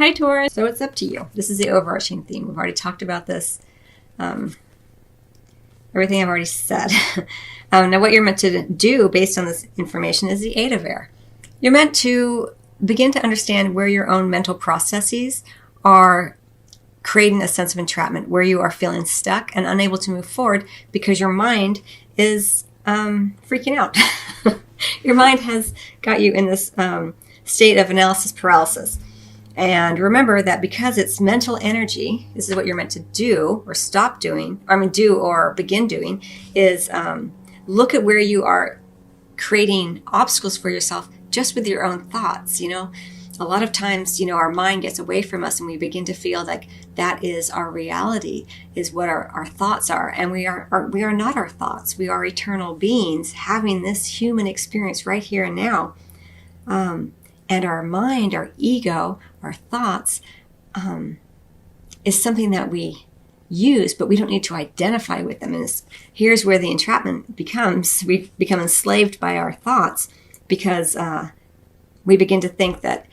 Hi, Taurus. So it's up to you. This is the overarching theme. We've already talked about this. Everything I've already said. Now what you're meant to do based on this information is the Eight of Air. You're meant to begin to understand where your own mental processes are creating a sense of entrapment, where you are feeling stuck and unable to move forward because your mind is freaking out. Your mind has got you in this state of analysis paralysis. And remember that because it's mental energy, this is what you're meant to do or stop doing, do or begin doing, is look at where you are creating obstacles for yourself just with your own thoughts. A lot of times, our mind gets away from us and we begin to feel like that is our reality, is what our thoughts are. And we are not our thoughts. We are eternal beings having this human experience right here and now. And our mind, our ego, our thoughts is something that we use, but we don't need to identify with them. And here's where the entrapment becomes. We become enslaved by our thoughts because we begin to think that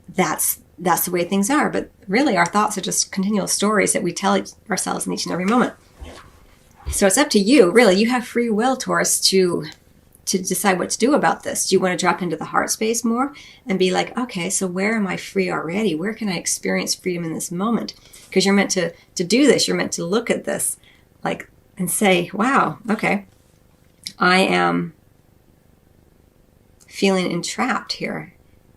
that's the way things are. But really, our thoughts are just continual stories that we tell ourselves in each and every moment. So it's up to you, really. You have free will, Taurus, to decide what to do about this. Do you want to drop into the heart space more and be like, okay, so where am I free already? Where can I experience freedom in this moment? Because you're meant to do this. You're meant to look at this and say, wow, okay, I am feeling entrapped here.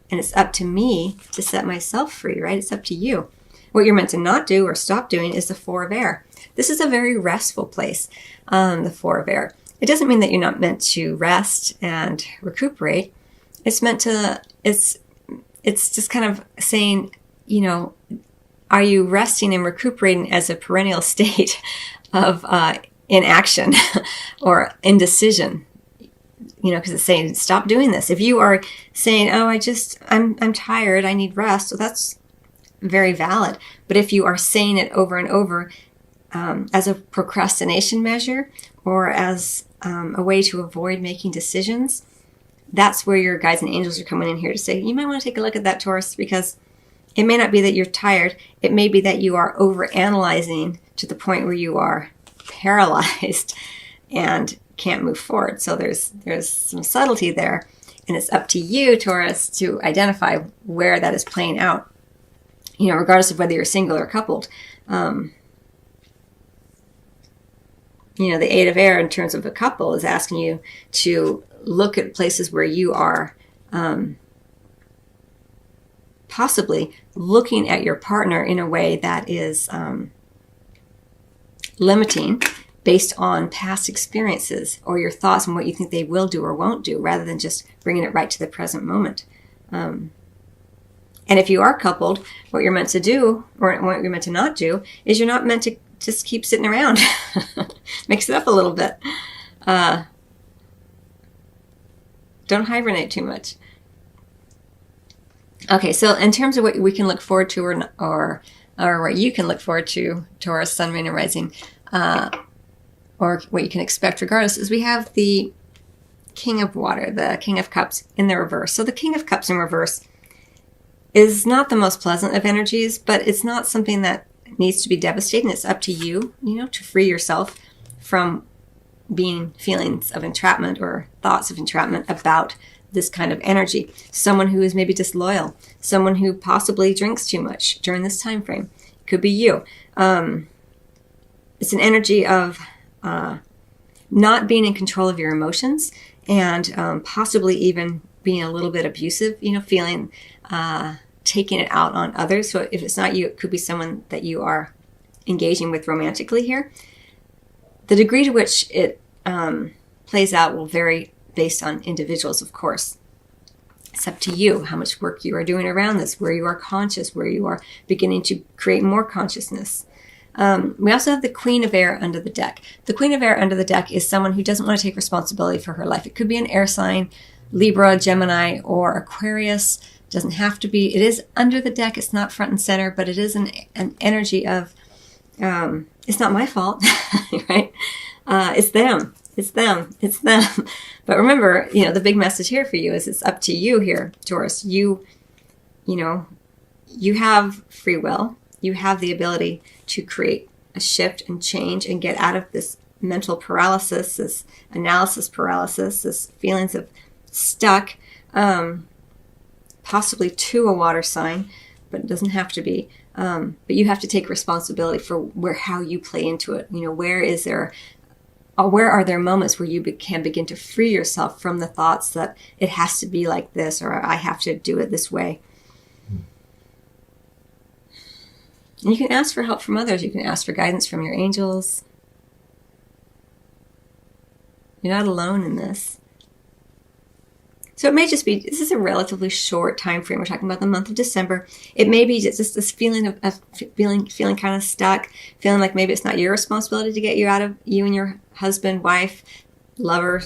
And it's up to me to set myself free, right? It's up to you. What you're meant to not do or stop doing is the Four of Air. This is a very restful place, the Four of Air. It doesn't mean that you're not meant to rest and recuperate. It's meant to, it's just kind of saying, are you resting and recuperating as a perennial state of inaction or indecision? Because it's saying, stop doing this. If you are saying, oh, I'm tired, I need rest, so that's very valid. But if you are saying it over and over as a procrastination measure or as a way to avoid making decisions, that's where your guides and angels are coming in here to say, you might want to take a look at that, Taurus, because it may not be that you're tired. It may be that you are overanalyzing to the point where you are paralyzed and can't move forward. So there's some subtlety there, and it's up to you, Taurus, to identify where that is playing out, regardless of whether you're single or coupled. The Eight of Air in terms of a couple is asking you to look at places where you are possibly looking at your partner in a way that is limiting based on past experiences or your thoughts and what you think they will do or won't do, rather than just bringing it right to the present moment. And if you are coupled, what you're meant to do or what you're meant to not do is you're not meant to just keep sitting around. Mix it up a little bit. Don't hibernate too much. Okay, so in terms of what we can look forward to or what you can look forward to, Taurus, Sun, Moon, and Rising, or what you can expect regardless, is we have the King of Water, the King of Cups in the reverse. So the King of Cups in reverse is not the most pleasant of energies, but it's not something that needs to be devastating. It's up to you, to free yourself from being feelings of entrapment or thoughts of entrapment about this kind of energy. Someone who is maybe disloyal, someone who possibly drinks too much during this time frame. It could be you. It's an energy of not being in control of your emotions and possibly even being a little bit abusive, feeling taking it out on others. So if it's not you, it could be someone that you are engaging with romantically here. The degree to which it plays out will vary based on individuals, of course. It's up to you how much work you are doing around this, where you are conscious, where you are beginning to create more consciousness. We also have the Queen of Air under the deck. The Queen of Air under the deck is someone who doesn't want to take responsibility for her life. It could be an air sign, Libra, Gemini, or Aquarius. Doesn't have to be. It is under the deck. It's not front and center, but it is an energy of, it's not my fault, right? It's them. It's them. It's them. But remember, the big message here for you is it's up to you here, Taurus. You you have free will. You have the ability to create a shift and change and get out of this mental paralysis, this analysis paralysis, this feelings of stuck, possibly to a water sign, but it doesn't have to be. But you have to take responsibility for how you play into it. Where are there moments where you can begin to free yourself from the thoughts that it has to be like this, or I have to do it this way. And you can ask for help from others. You can ask for guidance from your angels. You're not alone in this. So it may just be, this is a relatively short time frame. We're talking about the month of December. It may be just this feeling of feeling kind of stuck, feeling like maybe it's not your responsibility to get you out of, you and your husband, wife, lover,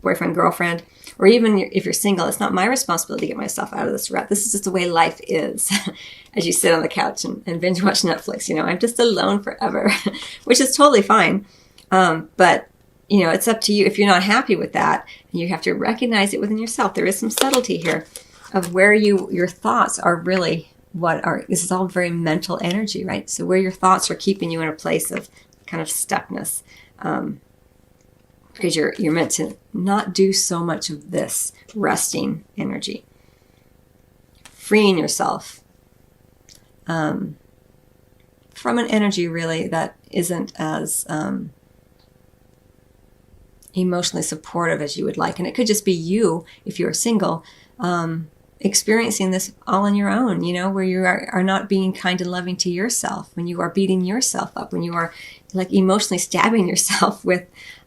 boyfriend, girlfriend, or even if you're single, it's not my responsibility to get myself out of this rut. This is just the way life is. As you sit on the couch and binge watch Netflix, I'm just alone forever, which is totally fine. But it's up to you. If you're not happy with that, you have to recognize it within yourself. There is some subtlety here of where your thoughts are really this is all very mental energy, right? So where your thoughts are keeping you in a place of kind of stuckness, because you're meant to not do so much of this resting energy, freeing yourself from an energy really that isn't as emotionally supportive as you would like. And it could just be you, if you're single, experiencing this all on your own, where you are not being kind and loving to yourself, when you are beating yourself up, when you are like emotionally stabbing yourself with,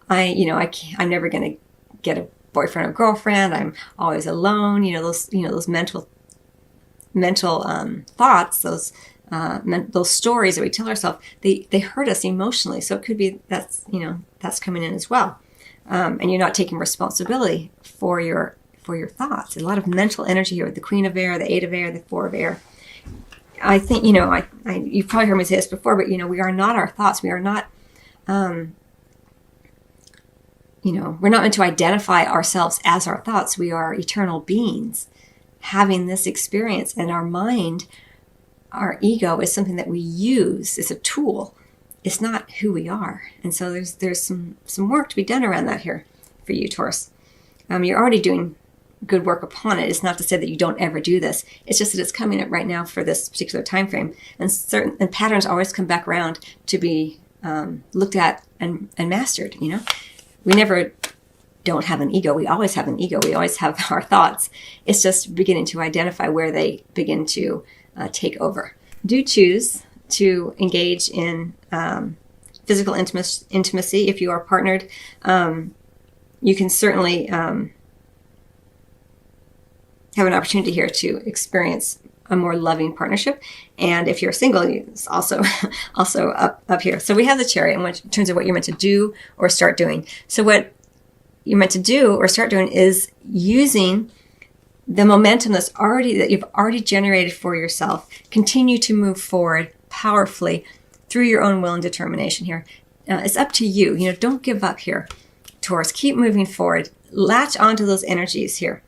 I'm never going to get a boyfriend or girlfriend. I'm always alone. Those mental thoughts, those stories that we tell ourselves, they hurt us emotionally. So it could be that's coming in as well. And you're not taking responsibility for your thoughts. A lot of mental energy here with the Queen of Air, the Eight of Air, the Four of Air. I think, you've probably heard me say this before, but, we are not our thoughts. We are not, we're not meant to identify ourselves as our thoughts. We are eternal beings having this experience, and our mind, our ego is something that we use. It's a tool. It's not who we are. And so there's some work to be done around that here for you, Taurus. You're already doing good work upon it. It's not to say that you don't ever do this. It's just that it's coming up right now for this particular time frame. And certain patterns always come back around to be looked at and mastered. We never don't have an ego. We always have an ego. We always have our thoughts. It's just beginning to identify where they begin to take over. Do choose to engage in physical intimacy if you are partnered. You can certainly have an opportunity here to experience a more loving partnership. And if you're single, it's also up here. So we have the Chariot in terms of what you're meant to do or start doing. So what you're meant to do or start doing is using the momentum that you've already generated for yourself. Continue to move forward powerfully through your own will and determination here. It's up to you. Don't give up here, Taurus. Keep moving forward. Latch onto those energies here.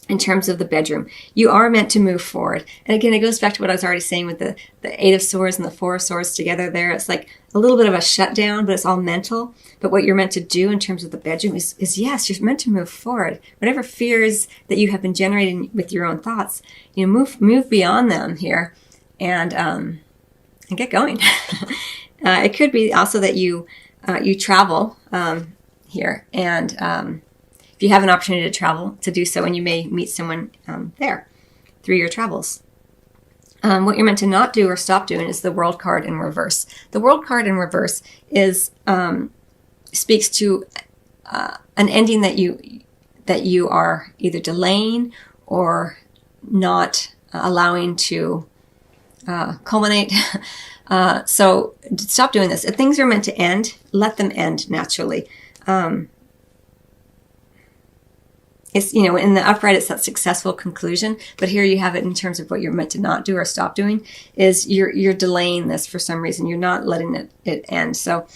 In terms of the bedroom, you are meant to move forward. And again, it goes back to what I was already saying with the Eight of Swords and the Four of Swords together there. It's like a little bit of a shutdown, but it's all mental. But what you're meant to do in terms of the bedroom is yes, you're meant to move forward. Whatever fears that you have been generating with your own thoughts, move beyond them here and get going. It could be also that you travel here, and if you have an opportunity to travel, to do so, and you may meet someone there through your travels. What you're meant to not do or stop doing is the World card in reverse. The World card in reverse speaks to an ending that you are either delaying or not allowing to culminate. So stop doing this. If things are meant to end, let them end naturally. It's, in the upright, it's that successful conclusion. But here you have it in terms of what you're meant to not do or stop doing is you're delaying this for some reason. You're not letting it end. So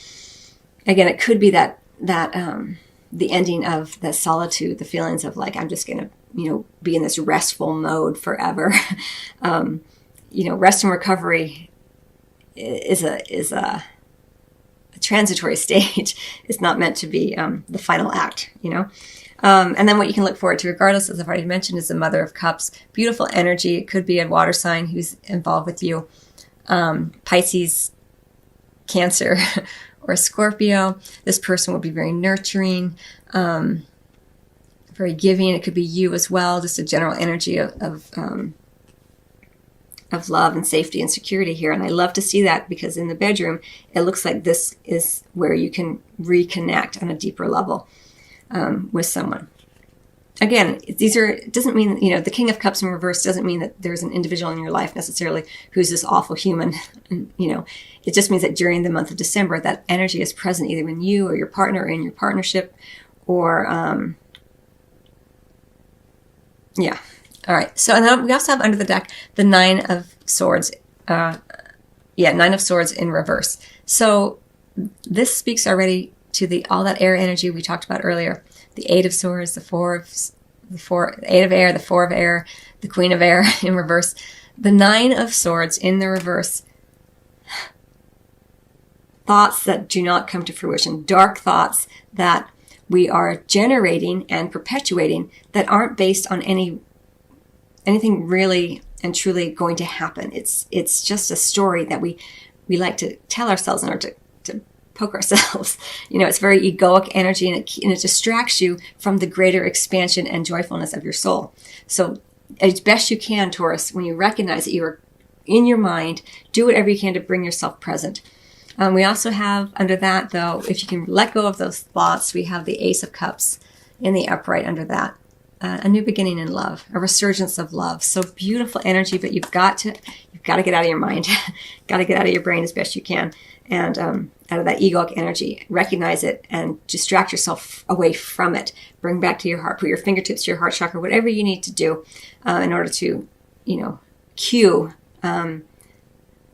again, it could be that the ending of the solitude, the feelings of like, I'm just going to, be in this restful mode forever. rest and recovery is a transitory stage. It's not meant to be the final act, And then what you can look forward to, regardless, as I've already mentioned, is the Mother of Cups. Beautiful energy. It could be a water sign who's involved with you. Pisces, Cancer, or Scorpio. This person will be very nurturing, very giving. It could be you as well. Just a general energy of love and safety and security here. And I love to see that, because in the bedroom, it looks like this is where you can reconnect on a deeper level with someone. Again, it doesn't mean, the King of Cups in reverse doesn't mean that there's an individual in your life necessarily who's this awful human. It just means that during the month of December, that energy is present either in you or your partner or in your partnership, or, yeah. All right. So, and then we also have under the deck the Nine of Swords. Nine of Swords in reverse. So this speaks already to all that air energy we talked about earlier. The Eight of Swords, Eight of Air, the Four of Air, the Queen of Air in reverse. The Nine of Swords in the reverse. Thoughts that do not come to fruition. Dark thoughts that we are generating and perpetuating that aren't based on anything really and truly going to happen. It's just a story that we like to tell ourselves in order to poke ourselves. It's very egoic energy, and it distracts you from the greater expansion and joyfulness of your soul. So as best you can, Taurus, when you recognize that you are in your mind, do whatever you can to bring yourself present. We also have under that, though, if you can let go of those thoughts, we have the Ace of Cups in the upright under that. A new beginning in love, a resurgence of love. So beautiful energy, but you've got to get out of your mind, got to get out of your brain as best you can, and out of that egoic energy, recognize it and distract yourself away from it. Bring back to your heart, put your fingertips to your heart chakra, whatever you need to do in order to, cue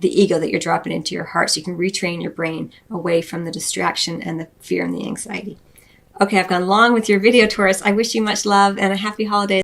the ego that you're dropping into your heart, so you can retrain your brain away from the distraction and the fear and the anxiety. Okay, I've gone long with your video, Taurus. I wish you much love and a happy holiday.